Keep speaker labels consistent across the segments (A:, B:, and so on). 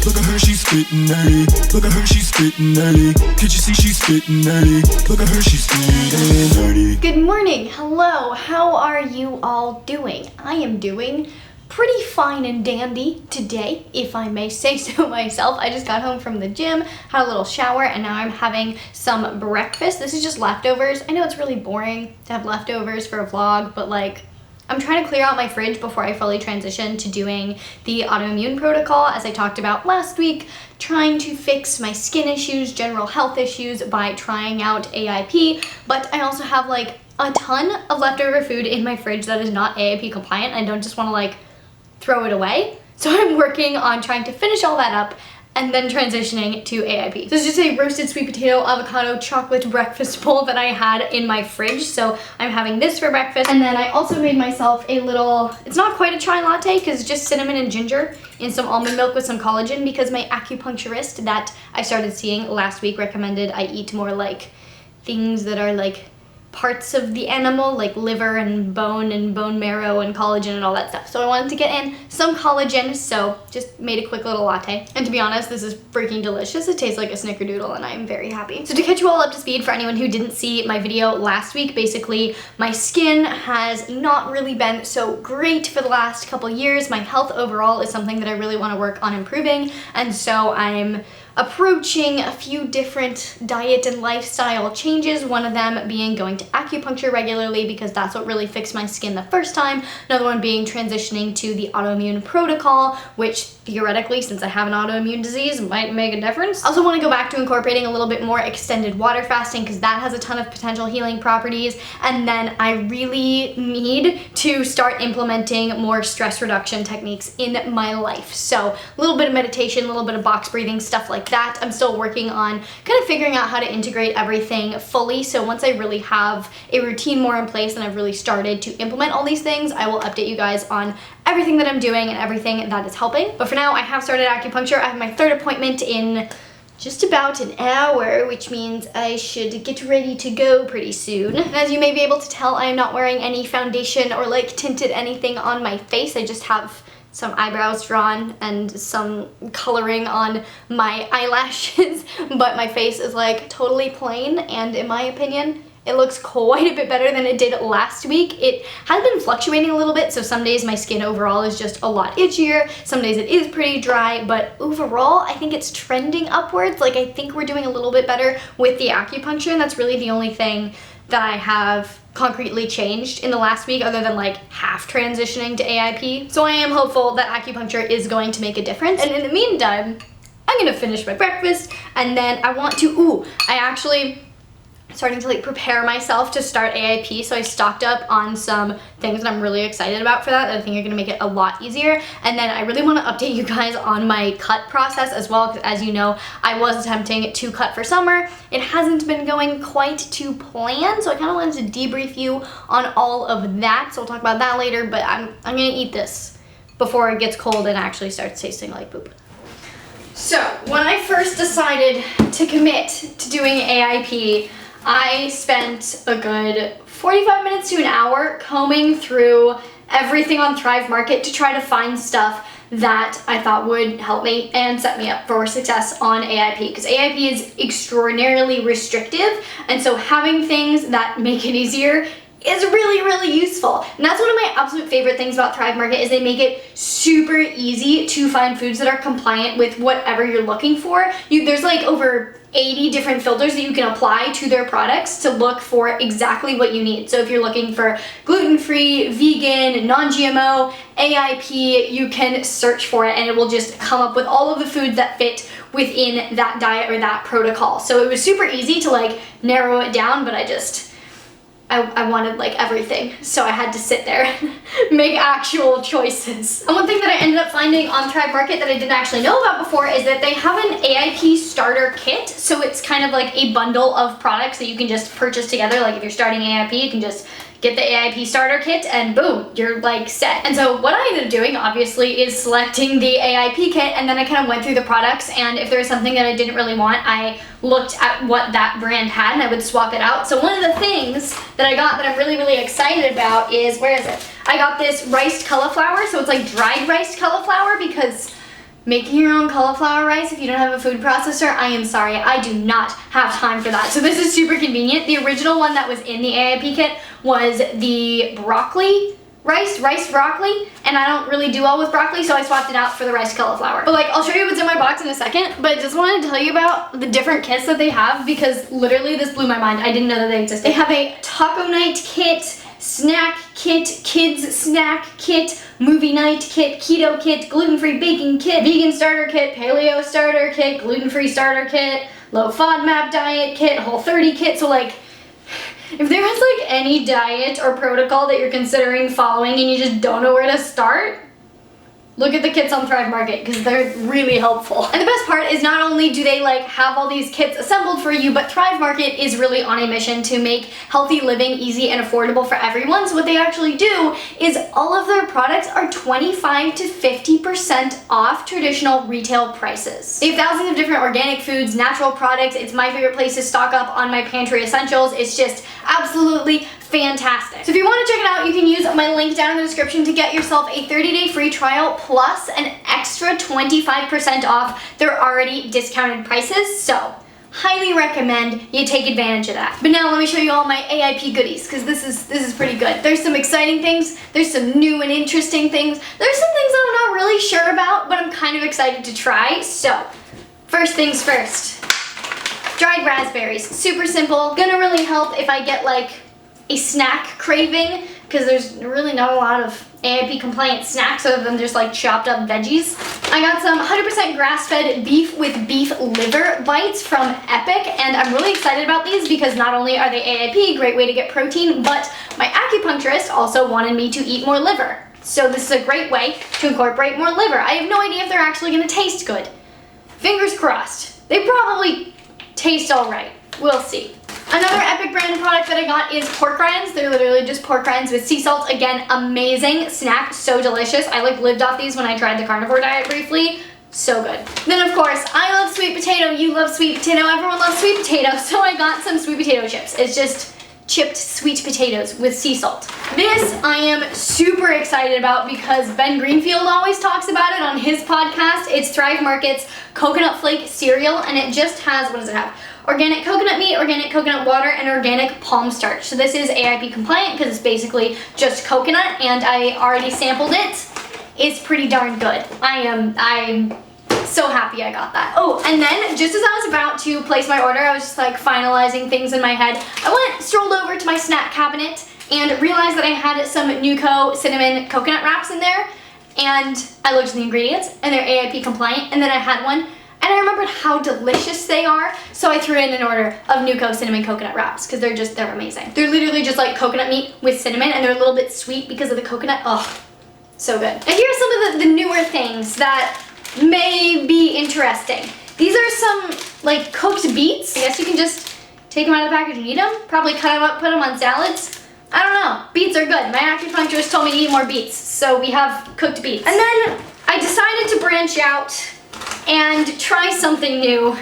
A: Look at her, she's spittin' nerdy. Look at her, she's spittin' nerdy. Can't you see she's spittin' nerdy? Look at her, she's spittin' nerdy.
B: Good morning. Hello. How are you all doing? I am doing pretty fine and dandy today, if I may say so myself. I just got home from the gym, had a little shower, and now I'm having some breakfast. This is just leftovers. I know it's really boring to have leftovers for a vlog, but like, I'm trying to clear out my fridge before I fully transition to doing the autoimmune protocol, as I talked about last week, trying to fix my skin issues, general health issues by trying out AIP, but I also have like a ton of leftover food in my fridge that is not AIP compliant. I don't just want to like throw it away. So I'm working on trying to finish all that up and then transitioning to AIP. So it's just a roasted sweet potato avocado chocolate breakfast bowl that I had in my fridge. So I'm having this for breakfast. And then I also made myself a little, it's not quite a chai latte because it's just cinnamon and ginger in some almond milk with some collagen, because my acupuncturist that I started seeing last week recommended I eat more like things that are like parts of the animal, like liver and bone marrow and collagen and all that stuff. So I wanted to get in some collagen, so just made a quick little latte. And to be honest, this is freaking delicious. It tastes like a snickerdoodle and I'm very happy. So to catch you all up to speed, for anyone who didn't see my video last week, basically my skin has not really been so great for the last couple years. My health overall is something that I really want to work on improving, and so I'm approaching a few different diet and lifestyle changes, one of them being going to acupuncture regularly because that's what really fixed my skin the first time. Another one being transitioning to the autoimmune protocol, which theoretically, since I have an autoimmune disease, might make a difference. I also want to go back to incorporating a little bit more extended water fasting because that has a ton of potential healing properties. And then I really need to start implementing more stress reduction techniques in my life. So a little bit of meditation, a little bit of box breathing, stuff like that. I'm still working on kind of figuring out how to integrate everything fully. So once I really have a routine more in place and I've really started to implement all these things, I will update you guys on everything that I'm doing and everything that is helping. But for now, I have started acupuncture. I have my third appointment in just about an hour, which means I should get ready to go pretty soon. And as you may be able to tell, I am not wearing any foundation or like tinted anything on my face. I just have some eyebrows drawn and some coloring on my eyelashes, but my face is like totally plain, and in my opinion, it looks quite a bit better than it did last week. It has been fluctuating a little bit, so some days my skin overall is just a lot itchier, some days it is pretty dry, but overall I think it's trending upwards. Like, I think we're doing a little bit better with the acupuncture, and that's really the only thing that I have concretely changed in the last week, other than like half transitioning to AIP. So I am hopeful that acupuncture is going to make a difference. And in the meantime, I'm gonna finish my breakfast, and then I want to, I actually starting to like prepare myself to start AIP, so I stocked up on some things that I'm really excited about for that I think are going to make it a lot easier. And then I really want to update you guys on my cut process as well, because as you know, I was attempting to cut for summer. It hasn't been going quite to plan, so I kind of wanted to debrief you on all of that, so we'll talk about that later. But I'm gonna eat this before it gets cold and actually starts tasting like poop. So when I first decided to commit to doing AIP, I spent a good 45 minutes to an hour combing through everything on Thrive Market to try to find stuff that I thought would help me and set me up for success on AIP, because AIP is extraordinarily restrictive, and so having things that make it easier is really, really useful. And that's one of my absolute favorite things about Thrive Market, is they make it super easy to find foods that are compliant with whatever you're looking for. There's like over 80 different filters that you can apply to their products to look for exactly what you need. So if you're looking for gluten-free, vegan, non-GMO, AIP, you can search for it and it will just come up with all of the foods that fit within that diet or that protocol. So it was super easy to like narrow it down, but I wanted like everything, so I had to sit there and make actual choices. And one thing that I ended up finding on Thrive Market that I didn't actually know about before is that they have an AIP starter kit. So it's kind of like a bundle of products that you can just purchase together. Like if you're starting AIP, you can just get the AIP starter kit and boom, you're like set. And so what I ended up doing obviously is selecting the AIP kit, and then I kind of went through the products, and if there was something that I didn't really want, I looked at what that brand had and I would swap it out. So one of the things that I got that I'm really, really excited about is, where is it? I got this riced cauliflower, so it's like dried riced cauliflower, because making your own cauliflower rice if you don't have a food processor, I am sorry, I do not have time for that. So this is super convenient. The original one that was in the AIP kit was the broccoli rice broccoli, and I don't really do well with broccoli, so I swapped it out for the rice cauliflower. But like, I'll show you what's in my box in a second, but I just wanted to tell you about the different kits that they have because literally this blew my mind. I didn't know that they existed. They have a taco night kit, snack kit, kids snack kit, movie night kit, keto kit, gluten-free baking kit, vegan starter kit, paleo starter kit, gluten-free starter kit, low FODMAP diet kit, Whole30 kit. So like, if there was like any diet or protocol that you're considering following and you just don't know where to start, look at the kits on Thrive Market because they're really helpful. And the best part is not only do they like have all these kits assembled for you, but Thrive Market is really on a mission to make healthy living easy and affordable for everyone. So what they actually do is all of their products are 25 to 50% off traditional retail prices. They have thousands of different organic foods, natural products. It's my favorite place to stock up on my pantry essentials. It's just absolutely fantastic. So if you want to check it out, you can use my link down in the description to get yourself a 30-day free trial plus an extra 25% off their already discounted prices. So highly recommend you take advantage of that. But now let me show you all my AIP goodies because this is pretty good. There's some exciting things, there's some new and interesting things, there's some things that I'm not really sure about, but I'm kind of excited to try. So first things first, dried raspberries. Super simple, gonna really help if I get like a snack craving because there's really not a lot of AIP compliant snacks other than just like chopped up veggies. I got some 100% grass-fed beef with beef liver bites from Epic, and I'm really excited about these because not only are they AIP, great way to get protein, but my acupuncturist also wanted me to eat more liver. So this is a great way to incorporate more liver. I have no idea if they're actually gonna taste good. Fingers crossed. They probably taste all right. We'll see. Another Epic brand product that I got is pork rinds. They're literally just pork rinds with sea salt. Again, amazing snack, so delicious. I like lived off these when I tried the carnivore diet briefly. So good. Then of course, I love sweet potato, you love sweet potato, everyone loves sweet potato, so I got some sweet potato chips. It's just chipped sweet potatoes with sea salt. This I am super excited about because Ben Greenfield always talks about it on his podcast. It's Thrive Market's coconut flake cereal, and it just has, what does it have? Organic coconut meat, organic coconut water, and organic palm starch. So this is AIP compliant because it's basically just coconut, and I already sampled it. It's pretty darn good. I'm so happy I got that. Oh, and then just as I was about to place my order, I was just like finalizing things in my head. I strolled over to my snack cabinet and realized that I had some Nuco cinnamon coconut wraps in there, and I looked at the ingredients and they're AIP compliant, and then I had one and I remembered how delicious they are, so I threw in an order of Nuco cinnamon coconut wraps because they're amazing. They're literally just like coconut meat with cinnamon, and they're a little bit sweet because of the coconut. Oh, so good. And here are some of the newer things that may be interesting. These are some like cooked beets. I guess you can just take them out of the package and eat them. Probably cut them up, put them on salads. I don't know. Beets are good. My acupuncturist told me to eat more beets, so we have cooked beets. And then I decided to branch out and try something new.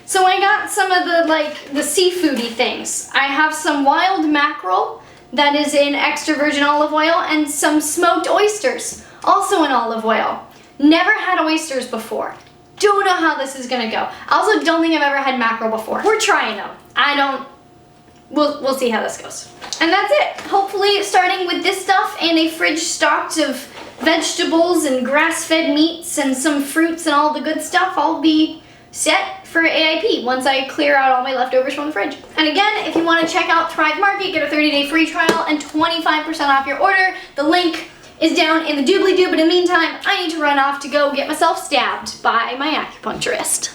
B: So I got some of the seafoody things. I have some wild mackerel that is in extra virgin olive oil and some smoked oysters, also in olive oil. Never had oysters before. Don't know how this is gonna go. I also don't think I've ever had mackerel before. We're trying them. We'll see how this goes. And that's it. Hopefully starting with this stuff and a fridge stocked of vegetables and grass-fed meats and some fruits and all the good stuff, I'll be set for AIP once I clear out all my leftovers from the fridge. And again, if you want to check out Thrive Market, get a 30-day free trial and 25% off your order. The link is down in the doobly-doo, but in the meantime, I need to run off to go get myself stabbed by my acupuncturist.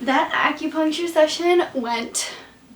B: That acupuncture session went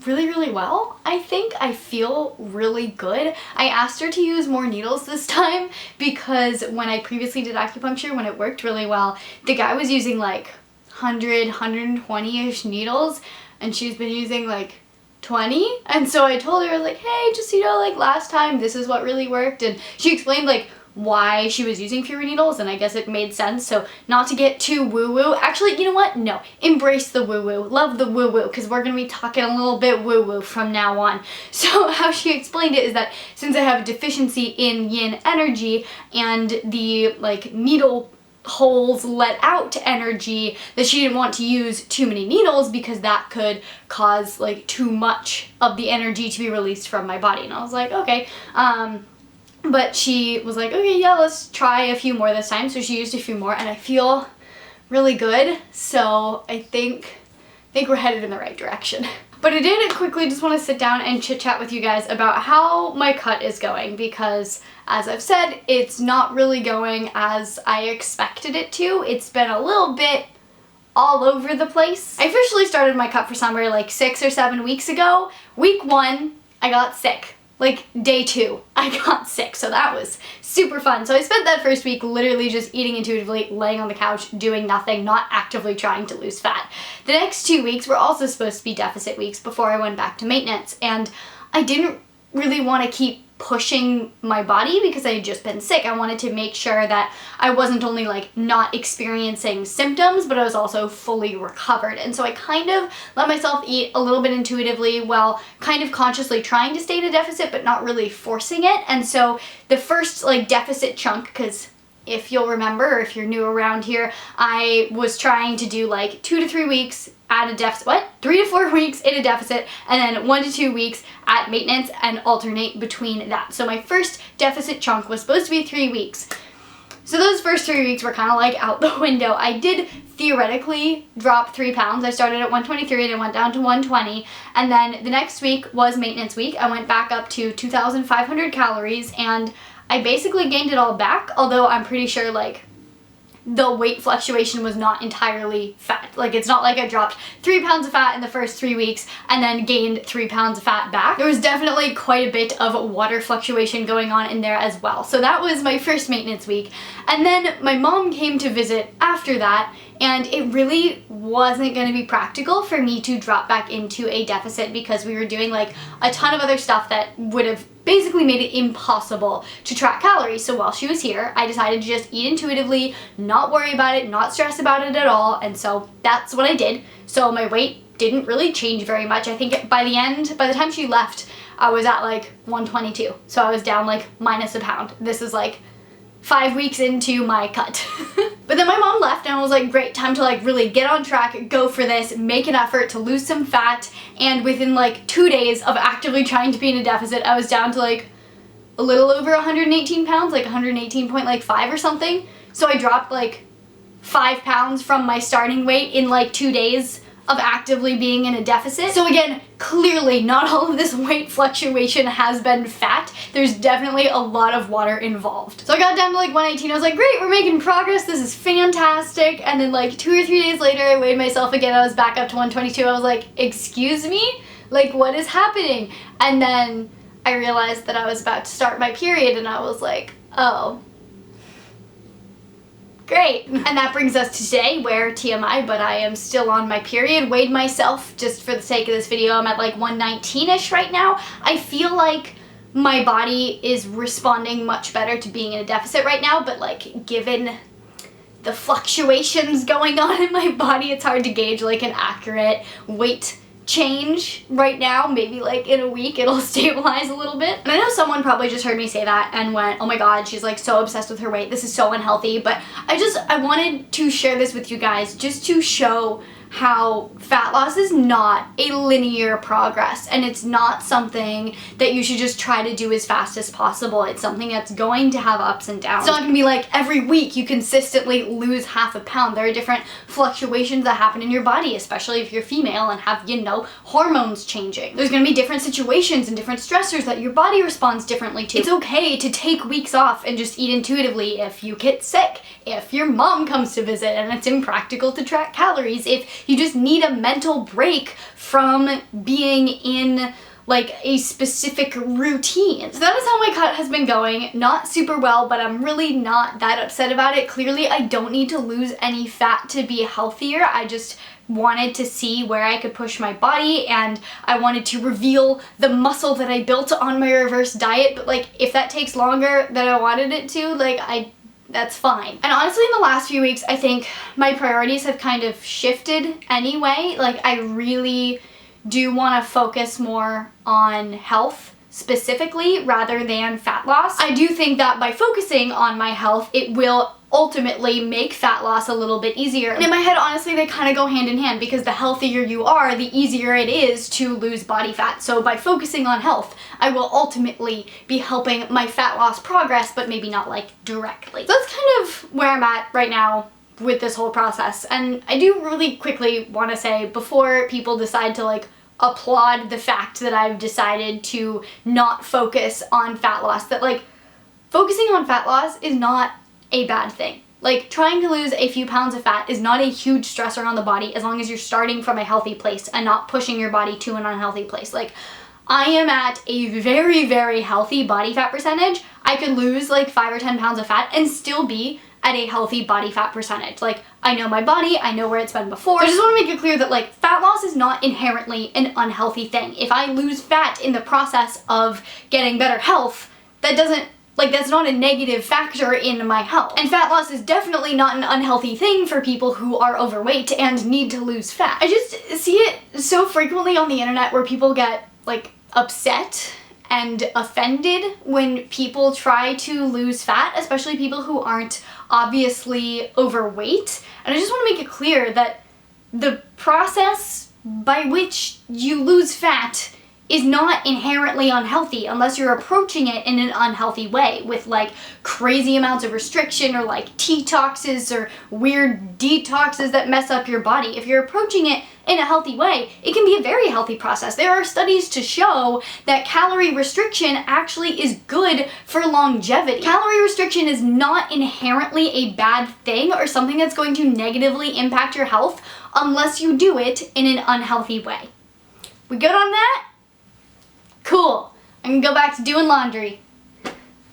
B: really well. I think I feel really good. I asked her to use more needles this time because when I previously did acupuncture, when it worked really well, the guy was using like 100, 120-ish needles, and she's been using like 20. And so I told her like, hey, just like last time, this is what really worked. And she explained like why she was using fewer needles, and I guess it made sense. So not to get too woo-woo. Actually, you know what? No. Embrace the woo-woo. Love the woo-woo, because we're going to be talking a little bit woo-woo from now on. So how she explained it is that since I have a deficiency in yin energy and the like needle holes let out energy, that she didn't want to use too many needles because that could cause like too much of the energy to be released from my body. And I was like, okay. But she was like, okay, yeah, let's try a few more this time. So she used a few more and I feel really good. So I think we're headed in the right direction. But I did quickly just want to sit down and chit chat with you guys about how my cut is going, because as I've said, it's not really going as I expected it to. It's been a little bit all over the place. I officially started my cut for summer like 6 or 7 weeks ago. Week 1, I got sick. Like day 2, I got sick, so that was super fun. So I spent that first week literally just eating intuitively, laying on the couch, doing nothing, not actively trying to lose fat. The next 2 weeks were also supposed to be deficit weeks before I went back to maintenance, and I didn't really want to keep pushing my body because I had just been sick. I wanted to make sure that I wasn't only like not experiencing symptoms, but I was also fully recovered. And so I kind of let myself eat a little bit intuitively while kind of consciously trying to stay in a deficit, but not really forcing it. And so the first like deficit chunk, because if you'll remember, or if you're new around here, I was trying to do like 2 to 3 weeks at a deficit, 3 to 4 weeks in a deficit, and then 1 to 2 weeks at maintenance and alternate between that. So my first deficit chunk was supposed to be 3 weeks. So those first 3 weeks were kind of like out the window. I did theoretically drop 3 pounds. I started at 123 and I went down to 120. And then the next week was maintenance week. I went back up to 2,500 calories and I basically gained it all back, although I'm pretty sure like the weight fluctuation was not entirely fat. Like it's not like I dropped 3 pounds of fat in the first 3 weeks and then gained 3 pounds of fat back. There was definitely quite a bit of water fluctuation going on in there as well. So that was my first maintenance week. And then my mom came to visit after that, and it really wasn't going to be practical for me to drop back into a deficit because we were doing like a ton of other stuff that would have basically made it impossible to track calories. So while she was here, I decided to just eat intuitively, not worry about it, not stress about it at all, and so that's what I did. So my weight didn't really change very much. I think by the time she left, I was at like 122. So I was down like minus a pound. This is like 5 weeks into my cut. But then my mom left and I was like, great, time to like really get on track, go for this, make an effort to lose some fat. And within like 2 days of actively trying to be in a deficit, I was down to like a little over 118 pounds, like 118.5 or something. So I dropped like 5 pounds from my starting weight in like 2 days of actively being in a deficit. So again, clearly not all of this weight fluctuation has been fat. There's definitely a lot of water involved. So I got down to like 118. I was like, great, we're making progress. This is fantastic. And then like 2 or 3 days later, I weighed myself again. I was back up to 122. I was like, excuse me? Like, what is happening? And then I realized that I was about to start my period and I was like, oh, great. And that brings us to today, where TMI, but I am still on my period. Weighed myself just for the sake of this video. I'm at like 119-ish right now. I feel like my body is responding much better to being in a deficit right now, but like given the fluctuations going on in my body, it's hard to gauge like an accurate weight change right now. Maybe like in a week it'll stabilize a little bit. And I know someone probably just heard me say that and went, oh my god, she's like so obsessed with her weight, this is so unhealthy. But I wanted to share this with you guys just to show how fat loss is not a linear progress, and it's not something that you should just try to do as fast as possible. It's something that's going to have ups and downs. It's not gonna be like every week you consistently lose half a pound. There are different fluctuations that happen in your body, especially if you're female and have, you know, hormones changing. There's gonna be different situations and different stressors that your body responds differently to. It's okay to take weeks off and just eat intuitively if you get sick, if your mom comes to visit and it's impractical to track calories, if you just need a mental break from being in like a specific routine. So that is how my cut has been going. Not super well, but I'm really not that upset about it. Clearly, I don't need to lose any fat to be healthier. I just wanted to see where I could push my body, and I wanted to reveal the muscle that I built on my reverse diet. But like, if that takes longer than I wanted it to, like that's fine. And honestly, in the last few weeks, I think my priorities have kind of shifted anyway. Like, I really do want to focus more on health specifically rather than fat loss. I do think that by focusing on my health, it will ultimately make fat loss a little bit easier. And in my head, honestly, they kind of go hand in hand, because the healthier you are, the easier it is to lose body fat. So by focusing on health, I will ultimately be helping my fat loss progress, but maybe not like directly. So that's kind of where I'm at right now with this whole process. And I do really quickly want to say, before people decide to like applaud the fact that I've decided to not focus on fat loss, that like focusing on fat loss is not a bad thing. Like, trying to lose a few pounds of fat is not a huge stressor on the body, as long as you're starting from a healthy place and not pushing your body to an unhealthy place. Like, I am at a very, very healthy body fat percentage. I could lose like 5 or 10 pounds of fat and still be at a healthy body fat percentage. Like, I know my body, I know where it's been before. So I just want to make it clear that like fat loss is not inherently an unhealthy thing. If I lose fat in the process of getting better health, that doesn't, like, that's not a negative factor in my health. And fat loss is definitely not an unhealthy thing for people who are overweight and need to lose fat. I just see it so frequently on the internet where people get like upset and offended when people try to lose fat, especially people who aren't obviously overweight. And I just want to make it clear that the process by which you lose fat is not inherently unhealthy unless you're approaching it in an unhealthy way with like crazy amounts of restriction or like detoxes or weird detoxes that mess up your body. If you're approaching it in a healthy way, it can be a very healthy process. There are studies to show that calorie restriction actually is good for longevity. Calorie restriction is not inherently a bad thing or something that's going to negatively impact your health unless you do it in an unhealthy way. We good on that? Cool. I can go back to doing laundry.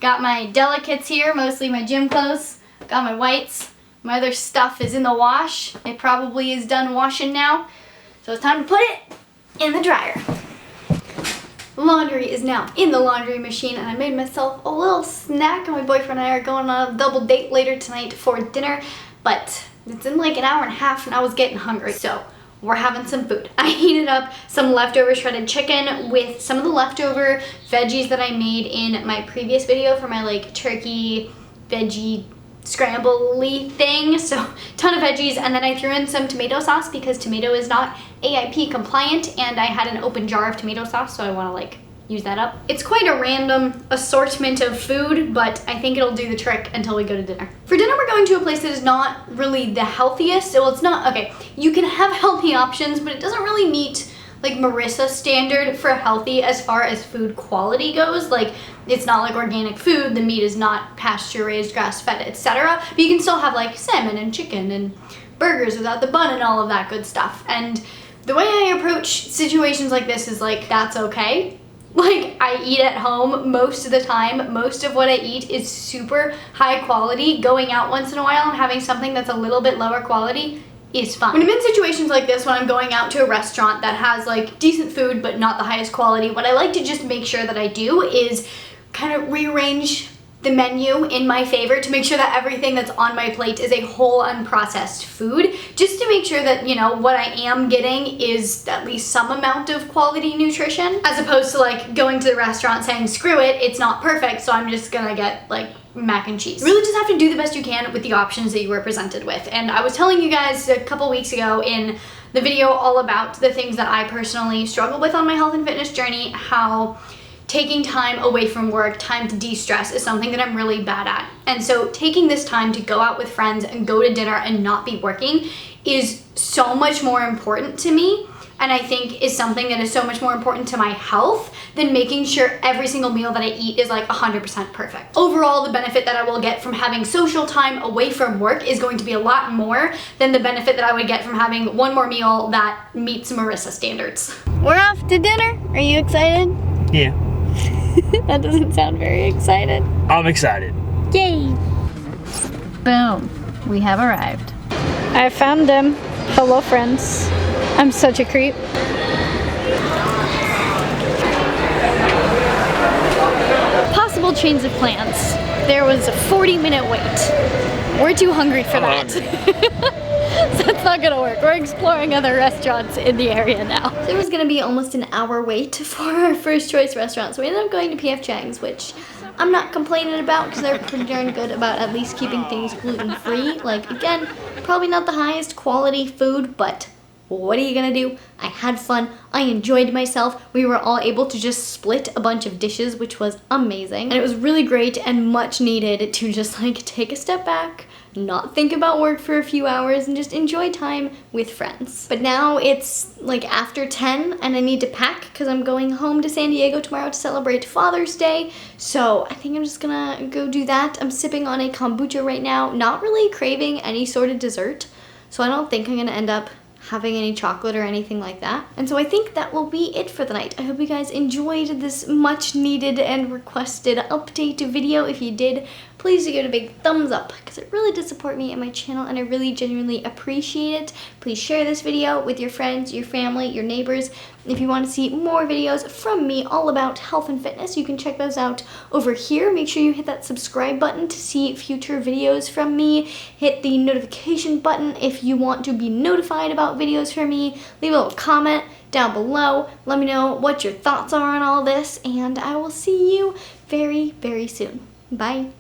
B: Got my delicates here, mostly my gym clothes. Got my whites. My other stuff is in the wash. It probably is done washing now. So it's time to put it in the dryer. Laundry is now in the laundry machine, and I made myself a little snack, and my boyfriend and I are going on a double date later tonight for dinner, but it's in like an hour and a half and I was getting hungry. So we're having some food. I heated up some leftover shredded chicken with some of the leftover veggies that I made in my previous video for my like turkey veggie scramble-y thing. So ton of veggies, and then I threw in some tomato sauce because tomato is not AIP compliant, and I had an open jar of tomato sauce, so I want to like use that up. It's quite a random assortment of food, but I think it'll do the trick until we go to dinner. For dinner, we're going to a place that is not really the healthiest. Well, it's not, okay, you can have healthy options, but it doesn't really meet like Marissa's standard for healthy as far as food quality goes. Like, it's not like organic food, the meat is not pasture raised, grass fed, etc. But you can still have like salmon and chicken and burgers without the bun and all of that good stuff. And the way I approach situations like this is like, that's okay. Like, I eat at home most of the time. Most of what I eat is super high quality. Going out once in a while and having something that's a little bit lower quality is fun. When I'm in situations like this, when I'm going out to a restaurant that has like decent food but not the highest quality, what I like to just make sure that I do is kind of rearrange the menu in my favor to make sure that everything that's on my plate is a whole unprocessed food, just to make sure that, you know, what I am getting is at least some amount of quality nutrition, as opposed to like going to the restaurant saying, screw it, it's not perfect, so I'm just gonna get like mac and cheese. You really just have to do the best you can with the options that you were presented with. And I was telling you guys a couple weeks ago in the video all about the things that I personally struggle with on my health and fitness journey, how taking time away from work, time to de-stress, is something that I'm really bad at. And so taking this time to go out with friends and go to dinner and not be working is so much more important to me, and I think is something that is so much more important to my health than making sure every single meal that I eat is like 100% perfect. Overall, the benefit that I will get from having social time away from work is going to be a lot more than the benefit that I would get from having one more meal that meets Marissa standards. We're off to dinner. Are you excited?
C: Yeah.
B: That doesn't sound very excited.
C: I'm excited.
B: Yay! Boom. We have arrived. I found them. Hello, friends. I'm such a creep. Possible change of plans. There was a 40-minute wait. We're too hungry for that. So it's not gonna work. We're exploring other restaurants in the area now. So it was gonna be almost an hour wait for our first choice restaurant, so we ended up going to P.F. Chang's, which I'm not complaining about because they're pretty darn good about at least keeping things gluten-free. Like, again, probably not the highest quality food, but what are you gonna do? I had fun. I enjoyed myself. We were all able to just split a bunch of dishes, which was amazing. And it was really great and much needed to just like take a step back, not think about work for a few hours, and just enjoy time with friends. But now it's like after 10 and I need to pack because I'm going home to San Diego tomorrow to celebrate Father's Day. So I think I'm just gonna go do that. I'm sipping on a kombucha right now, not really craving any sort of dessert. So I don't think I'm gonna end up having any chocolate or anything like that. And so I think that will be it for the night. I hope you guys enjoyed this much needed and requested update video. If you did, please do give it a big thumbs up because it really does support me and my channel and I really genuinely appreciate it. Please share this video with your friends, your family, your neighbors. If you want to see more videos from me all about health and fitness, you can check those out over here. Make sure you hit that subscribe button to see future videos from me. Hit the notification button if you want to be notified about videos from me. Leave a little comment down below. Let me know what your thoughts are on all this, and I will see you very, very soon. Bye.